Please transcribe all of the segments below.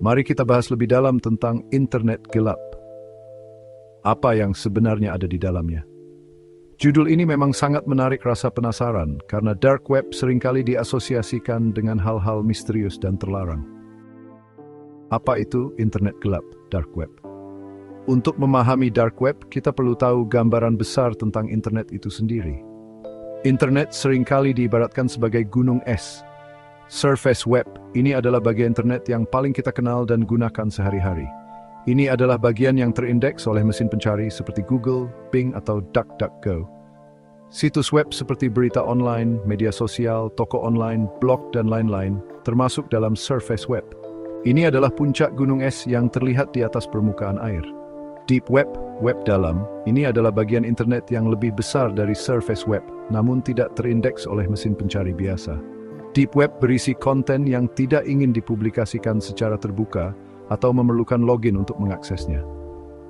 Mari kita bahas lebih dalam tentang internet gelap. Apa yang sebenarnya ada di dalamnya? Judul ini memang sangat menarik rasa penasaran karena dark web seringkali diasosiasikan dengan hal-hal misterius dan terlarang. Apa itu internet gelap, dark web? Untuk memahami dark web, kita perlu tahu gambaran besar tentang internet itu sendiri. Internet seringkali diibaratkan sebagai gunung es. Surface web, ini adalah bagian internet yang paling kita kenal dan gunakan sehari-hari. Ini adalah bagian yang terindeks oleh mesin pencari seperti Google, Bing, atau DuckDuckGo. Situs web seperti berita online, media sosial, toko online, blog, dan lain-lain termasuk dalam surface web. Ini adalah puncak gunung es yang terlihat di atas permukaan air. Deep web, web dalam, ini adalah bagian internet yang lebih besar dari surface web, namun tidak terindeks oleh mesin pencari biasa. Deep web berisi konten yang tidak ingin dipublikasikan secara terbuka atau memerlukan login untuk mengaksesnya.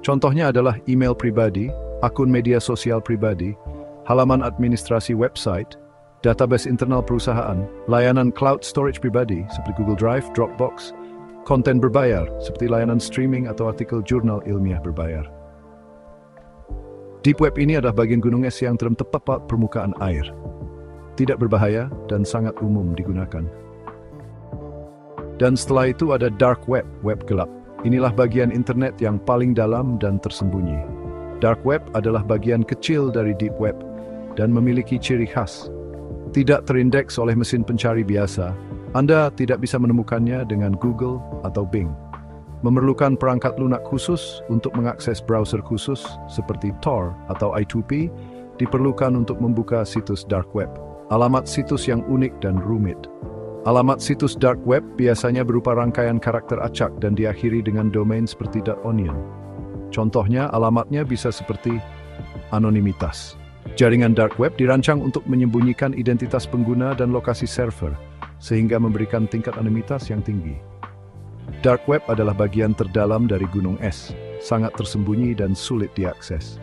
Contohnya adalah email pribadi, akun media sosial pribadi, halaman administrasi website, database internal perusahaan, layanan cloud storage pribadi seperti Google Drive, Dropbox, konten berbayar seperti layanan streaming atau artikel jurnal ilmiah berbayar. Deep web ini adalah bagian gunung es yang tepat permukaan air. Tidak berbahaya dan sangat umum digunakan. Dan setelah itu ada dark web, web gelap. Inilah bagian internet yang paling dalam dan tersembunyi. Dark web adalah bagian kecil dari deep web dan memiliki ciri khas. Tidak terindeks oleh mesin pencari biasa, Anda tidak bisa menemukannya dengan Google atau Bing. Memerlukan perangkat lunak khusus untuk mengakses browser khusus seperti Tor atau I2P diperlukan untuk membuka situs dark web. Alamat situs yang unik dan rumit. Alamat situs dark web biasanya berupa rangkaian karakter acak dan diakhiri dengan domain seperti .onion. Contohnya, alamatnya bisa seperti anonimitas. Jaringan dark web dirancang untuk menyembunyikan identitas pengguna dan lokasi server, sehingga memberikan tingkat anonimitas yang tinggi. Dark web adalah bagian terdalam dari gunung es, sangat tersembunyi dan sulit diakses.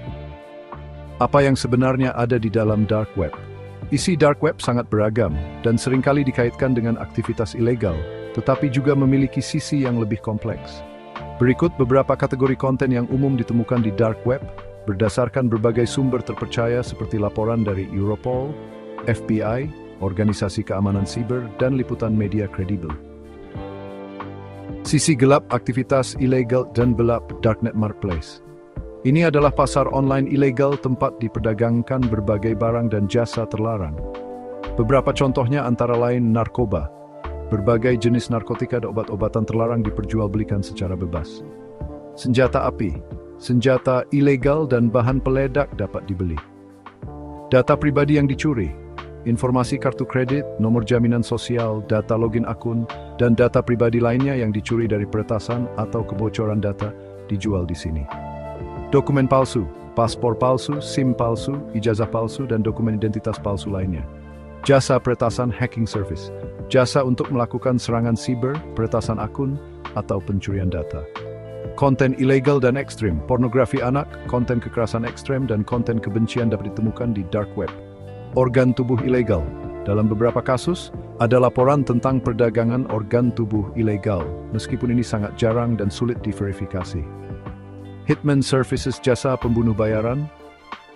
Apa yang sebenarnya ada di dalam dark web? Isi dark web sangat beragam dan seringkali dikaitkan dengan aktivitas ilegal, tetapi juga memiliki sisi yang lebih kompleks. Berikut beberapa kategori konten yang umum ditemukan di dark web berdasarkan berbagai sumber terpercaya seperti laporan dari Europol, FBI, Organisasi Keamanan Siber, dan liputan media kredibel. Sisi gelap aktivitas ilegal dan gelap darknet marketplace. Ini adalah pasar online ilegal tempat diperdagangkan berbagai barang dan jasa terlarang. Beberapa contohnya antara lain narkoba. Berbagai jenis narkotika dan obat-obatan terlarang diperjualbelikan secara bebas. Senjata api, senjata ilegal dan bahan peledak dapat dibeli. Data pribadi yang dicuri, informasi kartu kredit, nomor jaminan sosial, data login akun, dan data pribadi lainnya yang dicuri dari peretasan atau kebocoran data dijual di sini. Dokumen palsu, paspor palsu, SIM palsu, ijazah palsu, dan dokumen identitas palsu lainnya. Jasa peretasan hacking service, jasa untuk melakukan serangan siber, peretasan akun, atau pencurian data. Konten ilegal dan ekstrim, pornografi anak, konten kekerasan ekstrem, dan konten kebencian dapat ditemukan di dark web. Organ tubuh ilegal. Dalam beberapa kasus, ada laporan tentang perdagangan organ tubuh ilegal, meskipun ini sangat jarang dan sulit diverifikasi. Hitman Services jasa pembunuh bayaran.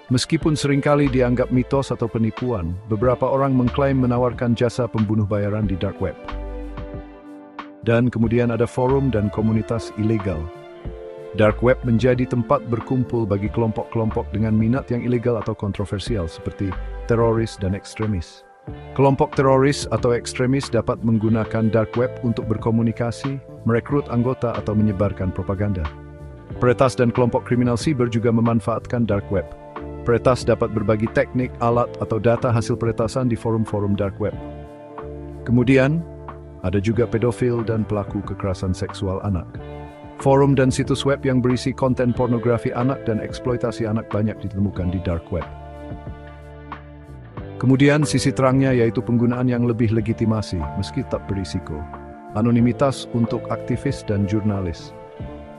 Meskipun seringkali dianggap mitos atau penipuan, beberapa orang mengklaim menawarkan jasa pembunuh bayaran di dark web. Dan kemudian ada forum dan komunitas ilegal. Dark web menjadi tempat berkumpul bagi kelompok-kelompok dengan minat yang ilegal atau kontroversial seperti teroris dan ekstremis. Kelompok teroris atau ekstremis dapat menggunakan dark web untuk berkomunikasi, merekrut anggota atau menyebarkan propaganda. Peretas dan kelompok kriminal siber juga memanfaatkan dark web. Peretas dapat berbagi teknik, alat, atau data hasil peretasan di forum-forum dark web. Kemudian, ada juga pedofil dan pelaku kekerasan seksual anak. Forum dan situs web yang berisi konten pornografi anak dan eksploitasi anak banyak ditemukan di dark web. Kemudian sisi terangnya yaitu penggunaan yang lebih legitimasi, meski tak berisiko. Anonimitas untuk aktivis dan jurnalis.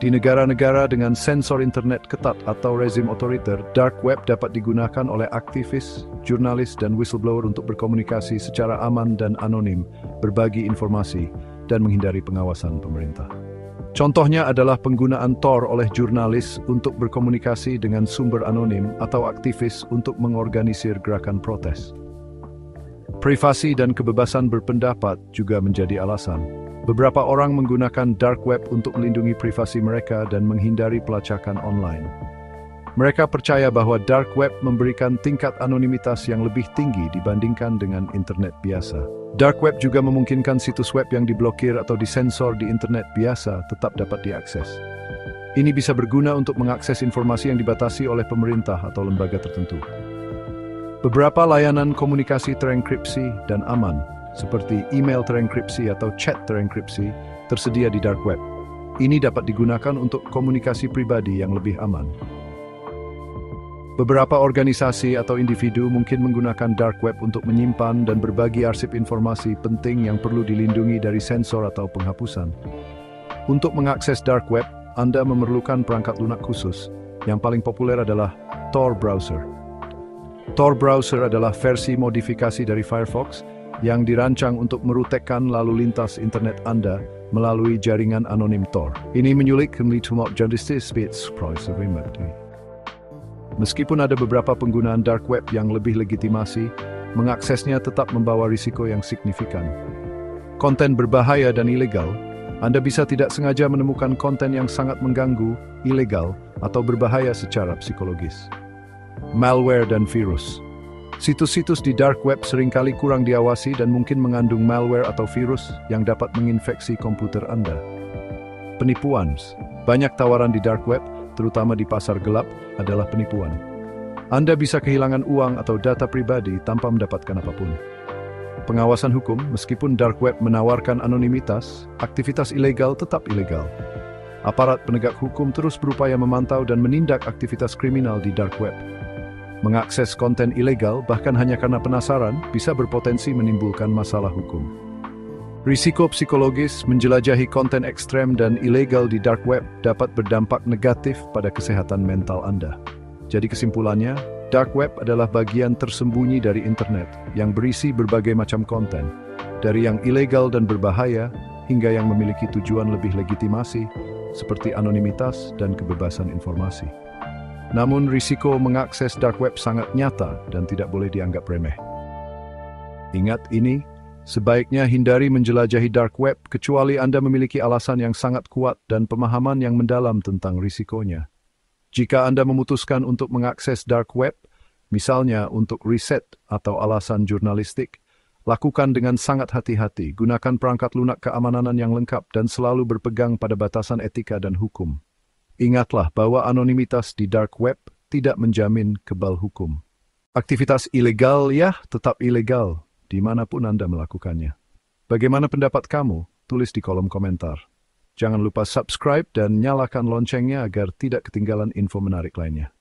Di negara-negara dengan sensor internet ketat atau rezim otoriter, dark web dapat digunakan oleh aktivis, jurnalis, dan whistleblower untuk berkomunikasi secara aman dan anonim, berbagi informasi, dan menghindari pengawasan pemerintah. Contohnya adalah penggunaan Tor oleh jurnalis untuk berkomunikasi dengan sumber anonim atau aktivis untuk mengorganisir gerakan protes. Privasi dan kebebasan berpendapat juga menjadi alasan. Beberapa orang menggunakan dark web untuk melindungi privasi mereka dan menghindari pelacakan online. Mereka percaya bahwa dark web memberikan tingkat anonimitas yang lebih tinggi dibandingkan dengan internet biasa. Dark web juga memungkinkan situs web yang diblokir atau disensor di internet biasa tetap dapat diakses. Ini bisa berguna untuk mengakses informasi yang dibatasi oleh pemerintah atau lembaga tertentu. Beberapa layanan komunikasi terenkripsi dan aman, seperti email terenkripsi atau chat terenkripsi, tersedia di dark web. Ini dapat digunakan untuk komunikasi pribadi yang lebih aman. Beberapa organisasi atau individu mungkin menggunakan dark web untuk menyimpan dan berbagi arsip informasi penting yang perlu dilindungi dari sensor atau penghapusan. Untuk mengakses dark web, Anda memerlukan perangkat lunak khusus. Yang paling populer adalah Tor browser. Tor browser adalah versi modifikasi dari Firefox yang dirancang untuk merutekkan lalu lintas internet Anda melalui jaringan anonim Tor. Ini menyulit Meskipun ada beberapa penggunaan dark web yang lebih legitimasi, mengaksesnya tetap membawa risiko yang signifikan. Konten berbahaya dan ilegal. Anda bisa tidak sengaja menemukan konten yang sangat mengganggu, ilegal, atau berbahaya secara psikologis. Malware dan virus. Situs-situs di dark web seringkali kurang diawasi dan mungkin mengandung malware atau virus yang dapat menginfeksi komputer Anda. Penipuan. Banyak tawaran di dark web, terutama di pasar gelap, adalah penipuan. Anda bisa kehilangan uang atau data pribadi tanpa mendapatkan apapun. Pengawasan hukum, meskipun dark web menawarkan anonimitas, aktivitas ilegal tetap ilegal. Aparat penegak hukum terus berupaya memantau dan menindak aktivitas kriminal di dark web. Mengakses konten ilegal, bahkan hanya karena penasaran, bisa berpotensi menimbulkan masalah hukum. Risiko psikologis menjelajahi konten ekstrem dan ilegal di dark web dapat berdampak negatif pada kesehatan mental Anda. Jadi kesimpulannya, dark web adalah bagian tersembunyi dari internet yang berisi berbagai macam konten, dari yang ilegal dan berbahaya hingga yang memiliki tujuan lebih legitimasi, seperti anonimitas dan kebebasan informasi. Namun risiko mengakses dark web sangat nyata dan tidak boleh dianggap remeh. Ingat ini, sebaiknya hindari menjelajahi dark web kecuali Anda memiliki alasan yang sangat kuat dan pemahaman yang mendalam tentang risikonya. Jika Anda memutuskan untuk mengakses dark web, misalnya untuk riset atau alasan jurnalistik, lakukan dengan sangat hati-hati, gunakan perangkat lunak keamanan yang lengkap dan selalu berpegang pada batasan etika dan hukum. Ingatlah bahwa anonimitas di dark web tidak menjamin kebal hukum. Aktivitas ilegal tetap ilegal, dimanapun Anda melakukannya. Bagaimana pendapat kamu? Tulis di kolom komentar. Jangan lupa subscribe dan nyalakan loncengnya agar tidak ketinggalan info menarik lainnya.